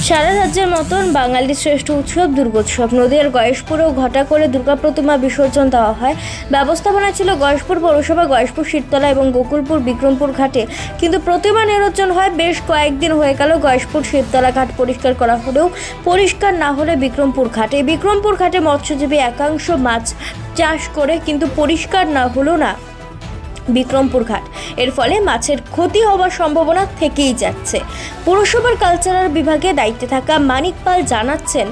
সারা রাজ্যের মতন বাঙালির শ্রেষ্ঠ উৎসব দুর্গোৎসব নদীয়ার গয়েশপুরেও ঘটা করে দুর্গা প্রতিমা বিসর্জন দেওয়া হয়। ব্যবস্থাপনা ছিল গয়েশপুর পৌরসভা, গয়েশপুর শিবতলা এবং গোকুলপুর বিক্রমপুর ঘাটে। কিন্তু প্রতিমা নিরঞ্জন হয় বেশ কয়েকদিন হয়ে গেল। গয়েশপুর শিবতলা ঘাট পরিষ্কার করা হলেও পরিষ্কার না হলে বিক্রমপুর ঘাটে মৎস্যজীবী একাংশ মাছ চাষ করে, কিন্তু পরিষ্কার না হলো না বিক্রমপুর ঘাট। এর ফলে মাছের ক্ষতি হওয়ার সম্ভাবনা থেকেই যাচ্ছে। পুরসভার কালচারাল বিভাগে দায়িত্বে থাকা মানিক পাল জানাচ্ছেন,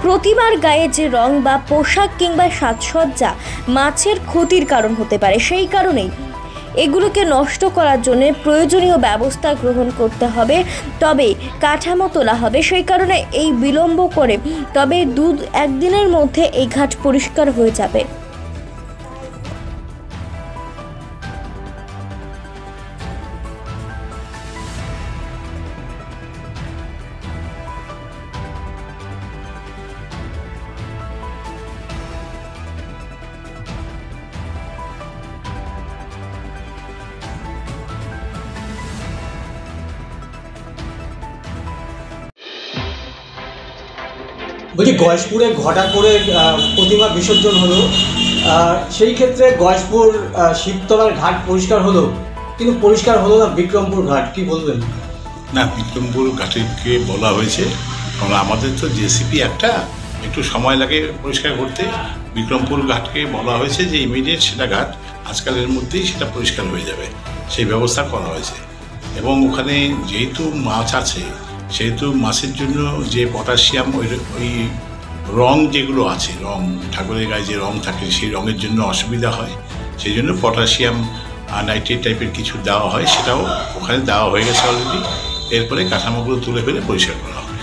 প্রতিমার গায়ে যে রং বা পোশাক কিংবা সাজসজ্জা মাছের ক্ষতির কারণ হতে পারে। সেই কারণেই এগুলোকে নষ্ট করার জন্য প্রয়োজনীয় ব্যবস্থা গ্রহণ করতে হবে, তবে কাঠামো তোলা হবে। সেই কারণে এই বিলম্ব করে, তবে একদিনের মধ্যে এই ঘাট পরিষ্কার হয়ে যাবে। বলছি, গয়েশপুরে ঘটা করে প্রতিমা বিসর্জন হলো, সেই ক্ষেত্রে গয়েশপুর শিবতলার ঘাট পরিষ্কার হলো, কিন্তু পরিষ্কার হলো না বিক্রমপুর ঘাট। কি বলবেন? না, বিক্রমপুর ঘাটকে বলা হয়েছে, কারণ আমাদের তো জেসিপি একটু সময় লাগে পরিষ্কার করতে। বিক্রমপুর ঘাটকে বলা হয়েছে যে ইমিডিয়েট সেটা ঘাট আজকালের মধ্যেই সেটা পরিষ্কার হয়ে যাবে, সেই ব্যবস্থা করা হয়েছে। এবং ওখানে যেহেতু মাছ আছে, সেহেতু মাছের জন্য যে পটাশিয়াম ওই রং যেগুলো আছে, রং ঠাকুরের গায়ে যে রং থাকে, সেই রঙের জন্য অসুবিধা হয়। সেই জন্য পটাশিয়াম নাইট্রেট টাইপের কিছু দেওয়া হয়, সেটাও ওখানে দেওয়া হয়ে গেছে অলরেডি। এরপরে কাঠামোগুলো তুলে ফেলে পরিষ্কার করা হবে।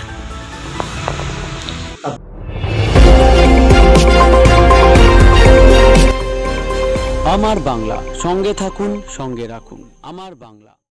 আমার বাংলা, সঙ্গে থাকুন, সঙ্গে রাখুন। আমার বাংলা।